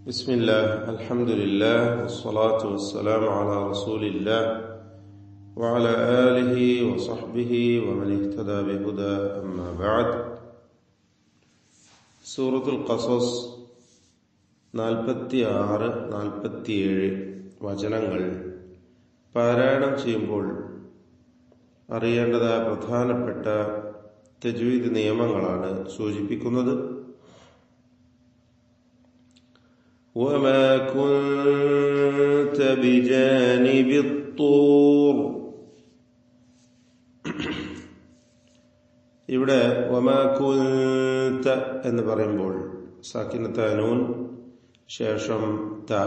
ബിസ്മില്ലാഹ് അൽഹംദുലില്ലാഹ് വസ്സലാത്തു വസ്സലാമു അലാ റസൂലില്ലാഹ് വഅലാ ആലിഹി വസഹ്ബിഹി വമൻ ഇഹ്തദാ ബിഹുദാ അമ്മാ ബഅദ്. സൂറത്തുൽ ഖസസ് 46-47 വചനങ്ങൾ പാരായണം ചെയ്യുമ്പോൾ അറിയേണ്ടതായ പ്രധാനപ്പെട്ട തജ്വീദ് നിയമങ്ങളാണ് സൂചിപ്പിക്കുന്നത്. وَمَا كُنْتَ بِجَانِبِ الطُّورِ. ഇവിടെ وَمَا كُنْتَ എന്ന് പറയുമ്പോൾ സാക്കിനത്തായ നൂൻ ശേഷം താ.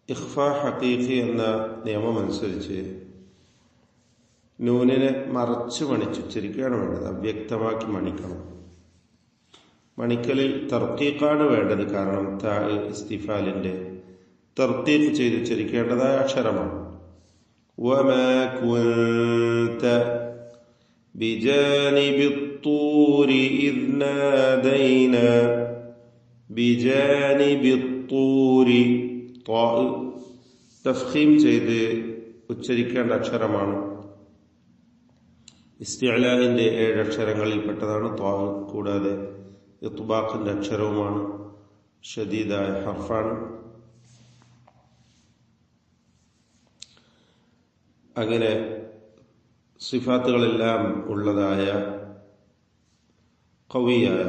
ഇഖ്ഫാ ഹഖീഖി എന്ന നിയമമനുസരിച്ച് നൂനിനെ മറച്ചു മണിച്ചുച്ചരിക്കുകയാണ് വേണ്ടത്. അവ്യക്തമാക്കി മണിക്കണം. മണിക്കലിൽ തർക്കീഖാണ് വേണ്ടത്. കാരണം താ ഇസ്തിഫാലിന്റെ തർക്കീഖ് ചെയ്ത് ഉച്ചരിക്കേണ്ടതായ അക്ഷരമാണ്. വമാ കുൻത ബിജാനിബി الطൂരി ഇദ് നാദൈന. ബിജാനിബി الطൂരി ത്വാ തഫ്ഖീം ചെയ്ത് ഉച്ചരിക്കേണ്ട അക്ഷരമാണ്. ഇസ്തിഅലാഇന്റെ 7 അക്ഷരങ്ങളിൽ പെട്ടതാണ് ത്വാ. കൂടാതെ ഇത്ബാഖിന്റെ അക്ഷരവുമാണ്. ഷദീദായ ഹർഫാണ്. അങ്ങനെ സിഫാത്തുകളെല്ലാം ഉള്ളതായ ഖവിയായ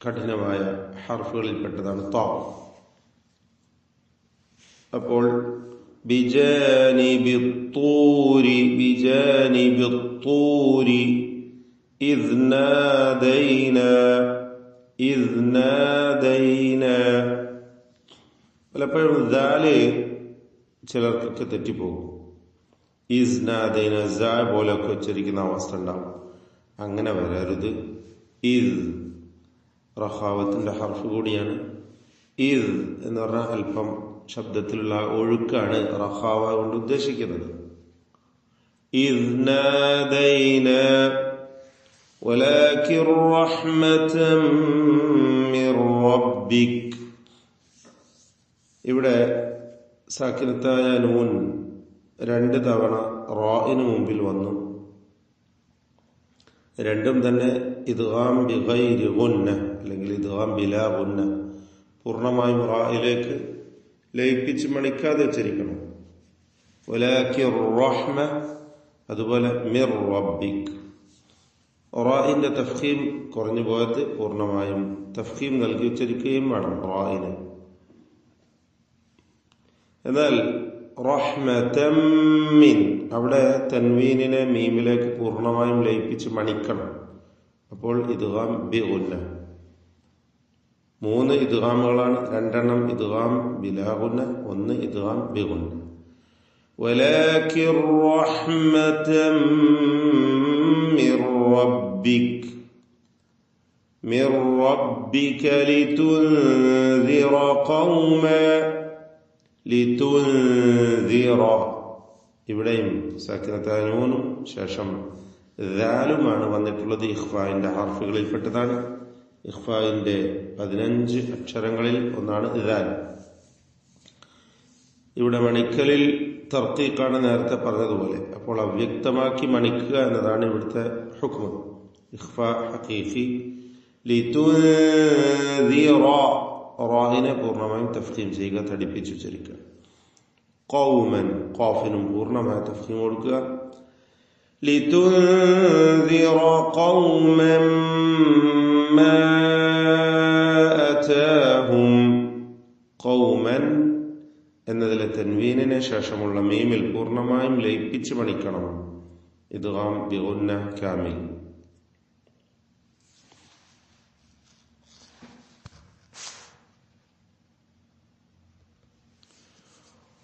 കഠിനമായ ഹർഫുകളിൽപ്പെട്ടതാണ് ത്വാ. അപ്പോൾ ബിജാനിബി الطൂരി ബിജാനിബി الطൂരി ഇദ് നാദൈന ഇദ് നാദൈന. പലപ്പോഴും ദാല് ചിലർക്കൊക്കെ തെറ്റിപ്പോകും. ഇസ് നാദൈന സ പോലെയൊക്കെ ഉച്ചരിക്കുന്ന അവസ്ഥ ഉണ്ടാവും. അങ്ങനെ വരരുത്. ഇദ് റഖാവത്തിന്റെ ഹർഫ് കൂടിയാണ്. ഇദ് എന്ന് പറഞ്ഞാൽ അല്പം ശബ്ദത്തിലുള്ള ഒഴുക്കാണ് റഖാവ കൊണ്ട് ഉദ്ദേശിക്കുന്നത്. ഇദ് നാദൈന ولكن رحمة من ربك. ഇവിടെ സാക്കിനത്തായ നൂൻ 2 തവണ റാഇന് മുമ്പിൽ വന്നു. രണ്ടും തന്നെ ഇദ്ഗാം ബിഗൈരി ഗുന്ന അല്ലെങ്കിൽ ഇദ്ഗാം ബിലാ ഗുന്ന. പൂർണ്ണമായും റായിലേക്ക് ലയിപ്പിച്ച് മണിക്കാതെ ഉച്ചരിക്കണം. വലാകിൻ റഹ്മ, അതുപോലെ മിർ റബ്ബിക്. റാഇന്റെ തഫ്ഖീം കുറഞ്ഞു പോയത് പൂർണ്ണമായും തഫ്ഖീം നൽകി ഉച്ചരിക്കുകയും വേണം റാഇന്. എന്നാൽ റഹ്മതം മിൻ, അവിടെ തൻവീനിനെ മീമിലേക്ക് പൂർണ്ണമായും ലയിപ്പിച്ച് മണിക്കണം. അപ്പോൾ ഇദ്ഗാം ബി ഗുന്ന. 3 ഇദ്ഗാമുകളാണ്. 2 ഇദ്ഗാം ബിലാ ഗുന്ന, 1 ഇദ്ഗാം ബി ഗുന്ന. വലാകിൻ റഹ്മതം മിർ റബ്ബിക് മിർ റബ്ബിക ലിതുൻദിറ ഖൗമ ലിതുൻദിറ. ഇവിടെയും സാക്കിനത്തായ നൂനും ശേഷം ദാലുമാണ് വന്നിട്ടുള്ളത്. ഇഖ്ഫായിന്റെ ഹർഫുകളിൽപ്പെട്ടതാണ്. ഇഖ്ഫായിന്റെ 15 അക്ഷരങ്ങളിൽ ഒന്നാണ് ദാൽ. ഇവിടെ മണിക്കലിൽ തർക്കീഖാണ് നേരത്തെ പറഞ്ഞതുപോലെ. അപ്പോൾ അവ്യക്തമാക്കി മണിക്കുക എന്നതാണ് ഇവിടുത്തെ ഹുക്മ്. ഇഖ്ഫാ ഹഖീഖി. ലിതുൻദിറ, റാഇനെ പൂർണ്ണമായും തഫ്ഖീം ചെയ്യുക, തടിപ്പിച്ച് ഉച്ചരിക്കുക. ഖൗമൻ, ഖാഫിനും പൂർണ്ണമായ തഫ്ഖീം കൊടുക്കുക. ലിതുൻദിറ ഖൗമൻ മാ അതാഹും. ഖൗമൻ എന്നതിലെ തൻവീനിന് ശേഷമുള്ള മീമിൽ പൂർണ്ണമായും ലയിപ്പിച്ച് മണിക്കണം. ഇദ്ഗാം ബി ഗുന്ന കാമിൽ.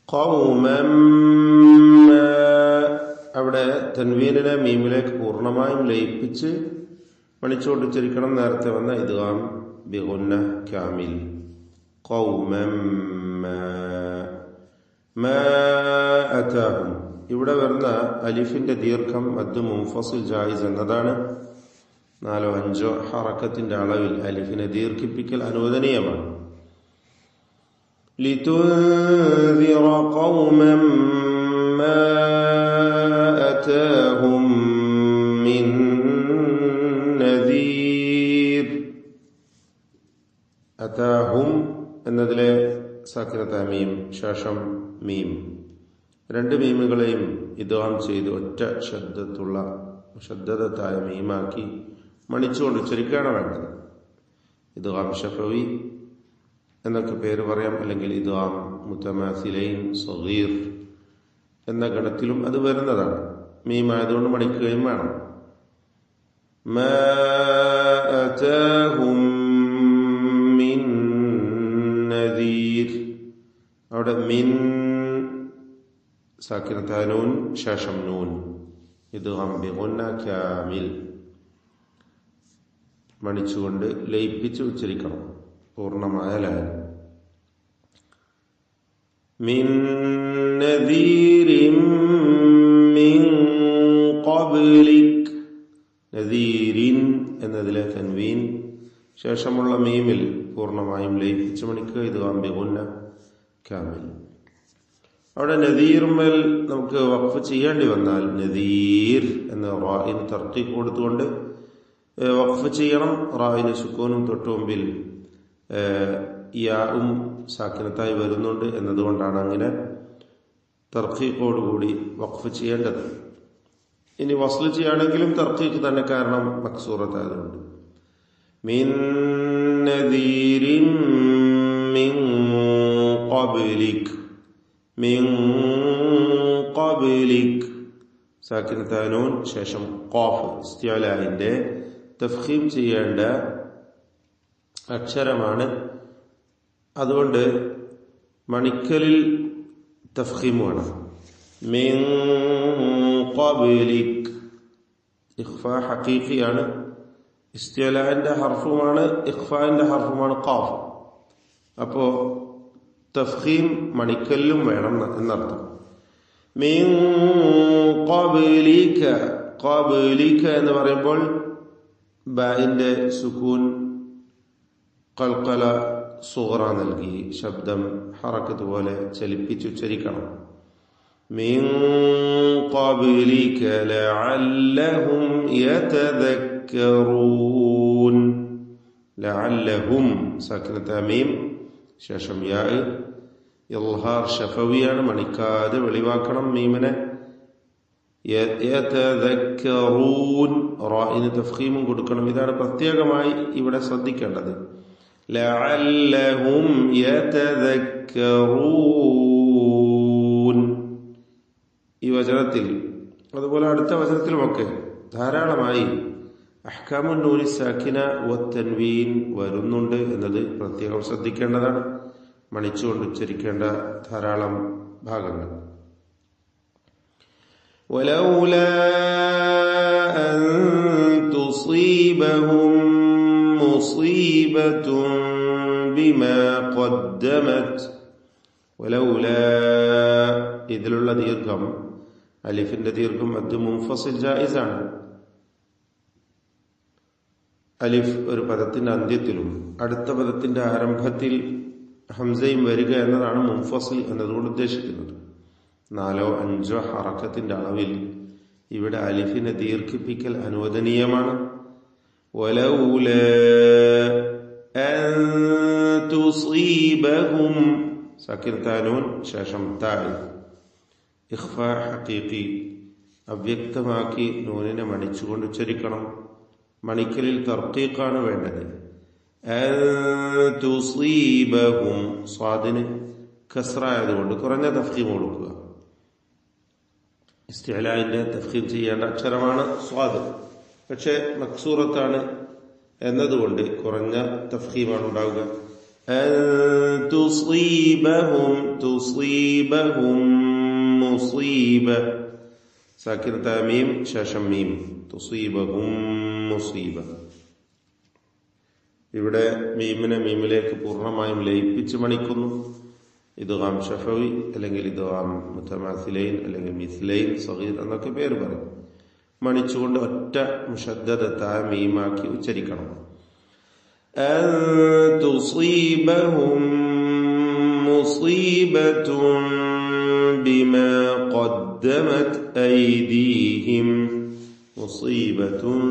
ഖൗമൻ മാ, അവിടെ തൻവീനിനെ മീമിലേക്ക് പൂർണ്ണമായും ലയിപ്പിച്ച് മണിച്ചുകൊണ്ട് ഉച്ചരിക്കണം. നേരത്തെ വന്ന ഇദ്ഗാം ബി ഗുന്ന കാമിൽ. ഖൗമൻ മാ അതാഹും. ഇവിടെ വരുന്ന അലിഫിന്റെ ദീർഘം മദ് മുൻഫസിൽ ജായിസ് എന്നതാണ്. 4 5 ഹറക്കത്തിന്റെ അളവിൽ അലിഫിനെ ദീർഘിപ്പിക്കൽ അനുവദനീയമാണ്. ലിതുൻദിറ ഖൗമൻ മാ അതാഹും മിൻ നദീർ. അതാഹും എന്നതിലെ സാക്കിനത്ത മീം ശേഷം മീം, 2 മീമുകളെയും ഇദ്ഗാം ചെയ്ത് ഒറ്റ ശബ്ദത്തായ മീമാക്കി മണിച്ചുകൊണ്ട് ഉച്ചരിക്കുകയാണ് വേണ്ടത്. ഇദ്ഗാം ശഫവി എന്നൊക്കെ പേര് പറയാം, അല്ലെങ്കിൽ ഇദ്ഗാം മുതമാസിലൈൻ സഗീർ എന്ന ഗണത്തിലും അത് വരുന്നതാണ്. മീമായതുകൊണ്ട് മണിക്കുകയും വേണം. മാ അതാഹും മിൻ നദീർ, അവിടെ മിൻ സാക്കിനത്തായ നൂൻ ശേഷം നൂൻ, ഇദ്ഗാം ബിഗുന്ന കാമിൽ മണിച്ചുകൊണ്ട് ലയിപ്പിച്ച് ഉച്ചരിക്കണം പൂർണ്ണമായ ലയം. മിൻ നദീരിൻ മിൻ ഖബ്ലിക്, നദീരിൻ എന്നതിലെ തൻവീൻ ശേഷമുള്ള മീമിൽ പൂർണ്ണമായും ലയിപ്പിച്ച് മണിക്കുക, ഇദ്ഗാം ബിഗുന്ന കാമിൽ. അവിടെ നദീറുമേൽ നമുക്ക് വഖഫ് ചെയ്യേണ്ടി വന്നാൽ നദീർ എന്ന റായിന് തർക്കീഖ് കൊടുത്തുകൊണ്ട് വഖഫ് ചെയ്യണം. റായിന് സുക്കൂനും തൊട്ടു മുമ്പിൽ യാഉം സാക്കിനത്തായി വരുന്നുണ്ട് എന്നതുകൊണ്ടാണ് അങ്ങനെ തർക്കീഖോടുകൂടി വഖഫ് ചെയ്യേണ്ടത്. ഇനി വസ്ല് ചെയ്യുകയാണെങ്കിലും തർക്കീഖ് തന്നെ, കാരണം മക്സൂറത്തായതുകൊണ്ട്. മിൻ നദീരിൻ മിൻ ഖബ്ലിക്, മിൻ ഖബ്ലിക് സാക്കിനത്തായ നൂൻ ശേഷം ഖാഫ് ഇസ്തിഅലാഇന്റെ തഫ്ഖീം ചെയ്യേണ്ട അക്ഷരമാണ്. അതുകൊണ്ട് മണിക്കലിൽ തഫ്ഖീം വേണം. മിൻ ഖബ്ലിക് ഇഖ്ഫാ ഹഖീഖിയാണ്, ഇസ്തിഅലാഇന്റെ ഹർഫുമാണ്, ഇഖ്ഫാന്റെ ഹർഫുമാണ് ഖാഫ്. അപ്പോ തഫ്ഖീം മണിക്കലിലും വേണം എന്നർത്ഥം. മിൻ ഖബ്ലിക, ഖബ്ലിക എന്ന് പറയുമ്പോൾ ബാഇന്റെ സുകൂൻ ഖൽഖല സുഗ്റ നൽകി ശബ്ദം ഹറക്കത്ത് പോലെ ചലിപ്പിച്ചുച്ചരിക്കണം. മിൻ ഖബ്ലിക ലഅല്ലഹും യതദക്കറൂൻ, ലഅല്ലഹും സാക്കിനത്ത മീം ശേഷം യാ, ഇൽഹാർ ശഫവിയാണ്, മണിക്കാതെ വെളിവാക്കണം മീമിനെ. യതദക്കറൂൻ റാഇന് തഫ്ഖീമും കൊടുക്കണം. ഇതാണ് പ്രത്യേകമായി ഇവിടെ ശ്രദ്ധിക്കേണ്ടത്. ലഅല്ലഹും യതദക്കറൂൻ ഈ വചനത്തിൽ, അതുപോലെ അടുത്ത വചനത്തിലുമൊക്കെ ധാരാളമായി അഹ്കാമുൻ നൂനി സാക്കിന വത്തൻവീൻ വരുന്നുണ്ട് എന്നത് പ്രത്യേകം ശ്രദ്ധിക്കേണ്ടതാണ്. മണിച്ചുകൊണ്ട് ഉച്ചരിക്കേണ്ട ധാരാളം ഭാഗങ്ങൾ. വലൗലാ അൻ തുസീബഹും മുസീബത്തുൻ ബിമാ ഖദ്ദമത്, വലൗലാ ഇതിലുള്ള ദീർഘം അലിഫിന്റെ ദീർഘം മദ് മുൻഫസിൽ ജായിസാണ്. അലിഫ് ഒരു പദത്തിന്റെ അന്ത്യത്തിലും അടുത്ത പദത്തിന്റെ ആരംഭത്തിൽ ഹംസയും വരിക എന്നതാണ് മുൻഫസിൽ എന്നതുകൊണ്ട് ഉദ്ദേശിക്കുന്നത്. 4 5 ഹറക്കത്തിന്റെ അളവിൽ ഇവിടെ അലിഫിനെ ദീർഘിപ്പിക്കൽ അനുവദനീയമാണ്. വലൗലാ അൻ തുസീബഹും സാക്കിനത്തായ നൂൻ ശേഷം താ, ഇഖ്ഫാ ഹഖീഖി അവ്യക്തമാക്കി നൂനിനെ മണിച്ചുകൊണ്ട് ഉച്ചരിക്കണം. മണിക്കലിൽ തർക്കീഖാണ് വേണ്ടത്. അൻ തുസീബഹും സ്വാദിന് കസ്റായതുകൊണ്ട് കുറഞ്ഞ തഫ്ഖീം കൊടുക്കുക. ഇസ്തിഅലാഇന്റെ തഫ്ഖീം ചെയ്യേണ്ട അക്ഷരമാണ് സ്വാദ്, പക്ഷെ മക്സൂറത്താണ് എന്നതുകൊണ്ട് കുറഞ്ഞ തഫ്ഖീമാണ് ഉണ്ടാവുക. അൻ തുസീബഹും, തുസീബഹും മുസീബ സാക്കിനത്തായ മീം ശേഷം മീം, തുസീബഹും മുസീബ. ഇവിടെ മീമിനെ മീമിലേക്ക് പൂർണ്ണമായും ലയിപ്പിച്ച് മണിക്കുന്നു. ഇദ്ഗാം ശഫവി അല്ലെങ്കിൽ ഇദ്ഗാം മുതമാസിലൈൻ അല്ലെങ്കിൽ മിസ്ലൈൻ സഗീർ എന്നൊക്കെ പേര് പറയും. മണിച്ചുകൊണ്ട് ഒറ്റ മുഷദ്ദദത്തായ മീമാക്കി ഉച്ചരിക്കണം. അൻ തുസീബഹും മുസീബത്തുൻ ബിമാ ഖദ്ദമത് ഐദീഹിം. മുസീബത്തുൻ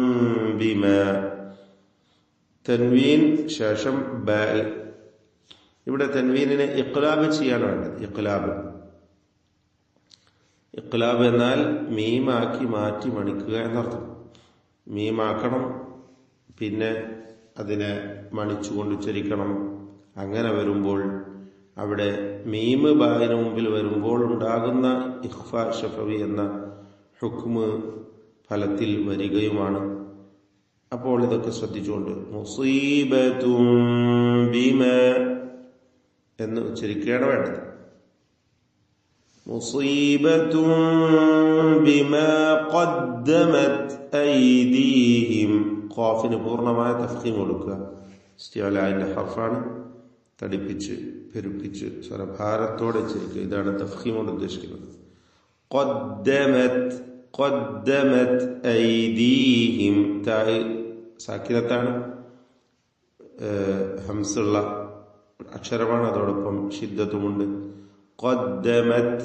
ബിമാ, തൻവീൻ ശേഷം ബാ. ഇവിടെ തൻവീനിനെ ഇഖ്ലാബ് ചെയ്യാണ് വേണ്ടത്. ഇഖ്ലാബ് എന്നാൽ മീമാക്കി മാറ്റി മണിക്കുക എന്നർത്ഥം. മീമാക്കണം, പിന്നെ അതിനെ മണിച്ചുകൊണ്ട് ഉച്ചരിക്കണം. അങ്ങനെ വരുമ്പോൾ അവിടെ മീമ് ബായിന് മുമ്പിൽ വരുമ്പോൾ ഉണ്ടാകുന്ന ഇഖ്ഫാ ഷഫവി എന്ന ഹുക്മ് ഫലത്തിൽ വരികയുമാണ്. അപ്പോൾ ഇതൊക്കെ ശ്രദ്ധിച്ചുകൊണ്ട് മുസീബത്തും ബിമാ എന്ന് ഉച്ചരിക്കുകയാണ് വേണ്ടത്. മുസീബത്തും ബിമാ ഖദ്ദമത് ഐദീഹിം. ഖാഫിന് പൂർണ്ണമായ തഫ്ഖീം കൊടുക്കുക. ഇസ്തിഅലാഇന്റെ ഹർഫാണ്. തടിപ്പിച്ച് പെരുപ്പിച്ച് സ്വരഭാരത്തോടെ ഉച്ചരിക്കുക. ഇതാണ് തഫ്ഖീം കൊണ്ട് ഉദ്ദേശിക്കുന്നത്. ഖദ്ദമത് ഐദീഹിം. തായ് സാക്കിനത്താണ്, ഹംസുള്ള അക്ഷരമാണ്, അതോടൊപ്പം ഷിദ്ദത്തുമുണ്ട്. ഖദ്ദമത്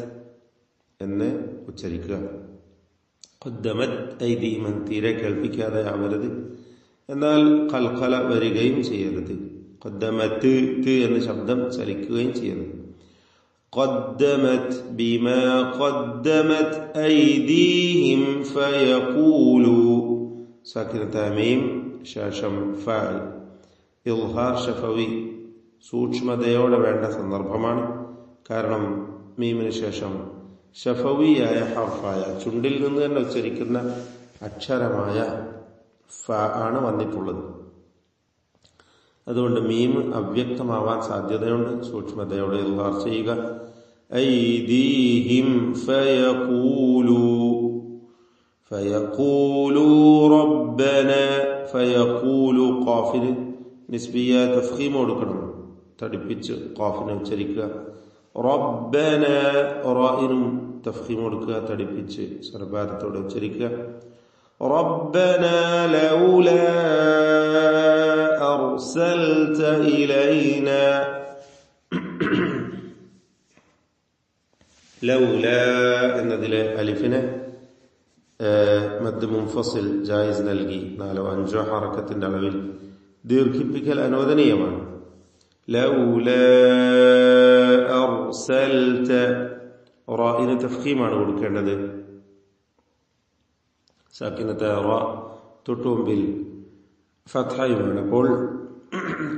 എന്ന് ഉച്ചരിക്കുക. ഖദ്ദമത് ഐദീഹിം തീരെ കേൾപ്പിക്കാതെ ആവരുത്, എന്നാൽ ഖൽഖല വരികയും ചെയ്യരുത്. ഖദ്ദമത് എന്ന് ശബ്ദം ചലിക്കുകയും ചെയ്യരുത്. ഖദ്ദമത് ബിമാ ഖദ്ദമത് ഐദീഹിം ഫയഖൂലു. സാക്കിനത്തായ മീം ശേഷം ഫഅൽ. ഇൽഹാർ ഷഫവി സൂക്ഷ്മതയോടെ വേണ്ട സന്ദർഭമാണ്. കാരണം മീമിന് ശേഷം ഷഫവിയായ ഹർഫായ ചുണ്ടിൽ നിന്ന് തന്നെ ഉച്ചരിക്കുന്ന അക്ഷരമായ ഫ ആണ് വന്നിട്ടുള്ളത്. അതുകൊണ്ട് മീം അവ്യക്തമാവാൻ സാധ്യതയുണ്ട്. സൂക്ഷ്മതയോടെ ഇൽഹാർ ചെയ്യുക. ഐദീഹിം ഫയഖൂലു. ഫയഖൂലു റബ്ബന. ഫയഖൂലു ഖാഫിന് നിസ്ബിയ തഫ്ഖീം കൊടുക്കണം. തടിപ്പിച്ച് ഖാഫിനെ ഉച്ചരിക്കുക. റബ്ബന റാഇനും തഫ്ഖീം കൊടുക്കുക. തടിപ്പിച്ച് സ്വരഭാരത്തോടെ ഉച്ചരിക്കുക. റബ്ബന ലൗലാ അർസൽത ഇലൈന. ലൗലാ എന്നതിലെ അലിഫിനെ മദ് മുൻഫസിൽ ജായിസ് നൽകി 4-5 ഹറക്കത്തിന്റെ അളവിൽ ദീർഘിപ്പിക്കൽ അനുവദനീയമാണ്. ലൗലാ അർസൽത. റാഇന് തഫ്ഖീമാണ് കൊടുക്കേണ്ടത്. സാക്കിനത്തെ റ തൊട്ടുമുമ്പിൽ ഫത്ഹയുമാണ്. അപ്പോൾ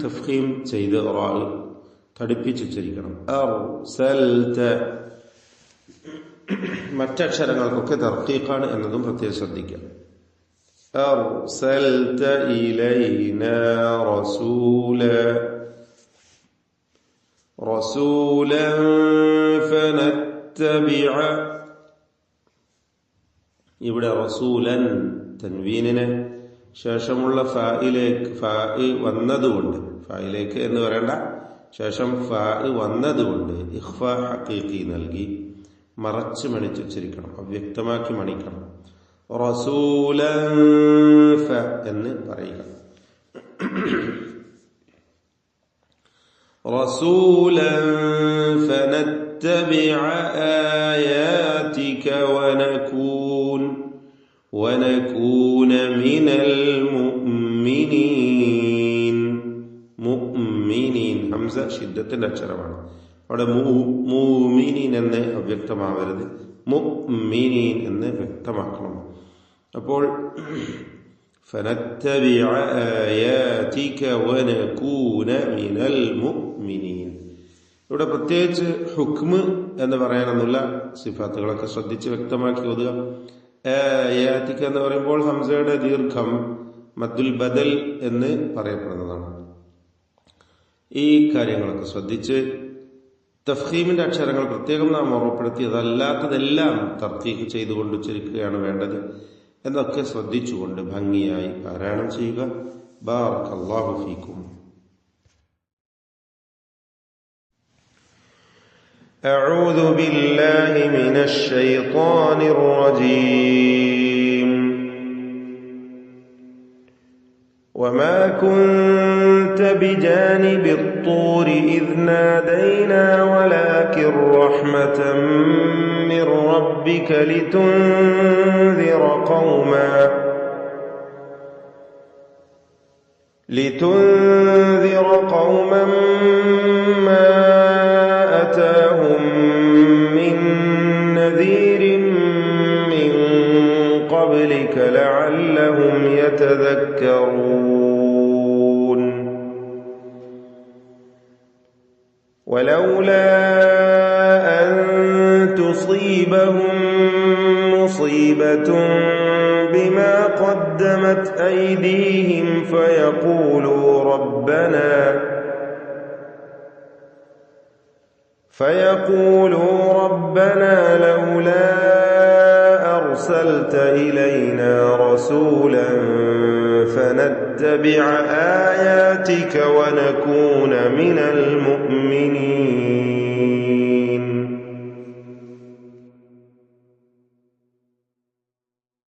തഫ്ഖീം ചെയ്ത് റാ തടിപ്പിച്ചുച്ചരിക്കണം. അർസൽത. മറ്റക്ഷരങ്ങൾക്കൊക്കെ തർക്കീഖാണ് എന്നതും പ്രത്യേകം ശ്രദ്ധിക്കാം. അർസൽത ഇലൈനാ റസൂല. റസൂലൻ ഫനത്തബിഅ. ഇവിടെ റസൂലൻ തൻവീനിന് ശേഷമുള്ള ഫാഇ വന്നതുകൊണ്ട്, ഫായിലേക്ക് എന്ന് പറയേണ്ട, ശേഷം ഫാഇ വന്നതുകൊണ്ട് ഇഖ്ഫാ ഹഖീഖി നൽകി മറച്ച് മണിച്ചുച്ചരിക്കണം. അവ്യക്തമാക്കി മണിക്കണം. റസൂലൻ ഫ എന്ന് പറയുക. റസൂലൻ ഫനത്തബിഅ ആയാതിക വനകൂന മിനൽ മുഅ്മിനീൻ. മുഅ്മിനീൻ ഹംസ ഷിദ്ദത്തിന്റെ അക്ഷരമാണ്. അവിടെ മുഅ്മിനീൻ എന്ന് അവ്യക്തമാവരുത്, മുഅ്മിനീൻ എന്ന് വ്യക്തമാക്കണം. അപ്പോൾ ഫനത്തബിഅ ആയാതിക വനകൂന മിനൽ മുഅ്മിനീൻ. ഇവിടെ പ്രത്യേകിച്ച് ഹുക്മ് എന്ന് പറയാനൊന്നുമില്ല. സിഫാത്തുകളൊക്കെ ശ്രദ്ധിച്ച് വ്യക്തമാക്കി ഓതുക. ആയാതിക എന്ന് പറയുമ്പോൾ ഹംസയുടെ ദീർഘം മദ്ദുൽ ബദൽ എന്ന് പറയപ്പെടുന്നതാണ്. ഈ കാര്യങ്ങളൊക്കെ ശ്രദ്ധിച്ച് തഫ്ഖീമിന്റെ അക്ഷരങ്ങൾ പ്രത്യേകം നാം ഓർമ്മപ്പെടുത്തി അതല്ലാത്തതെല്ലാം തർത്തീഖ് ചെയ്തുകൊണ്ട് ഉച്ചരിക്കുകയാണ് വേണ്ടത് എന്നൊക്കെ ശ്രദ്ധിച്ചുകൊണ്ട് ഭംഗിയായി പാരായണം ചെയ്യുക. ബാറക്കല്ലാഹു ഫീക്കും. أعوذ بالله من الشيطان الرجيم. وما كنت بجانب الطور إذ نادينا ولكن رحمة من ربك لتنذر قوما ما أتاهم من نذير من قبلك لعلهم يتذكرون ولولا أن تصيبهم مصيبة بما قدمت أيديهم فيقولوا ربنا لولا أرسلت إلينا رسولا فنتبع آياتك ونكون من المؤمنين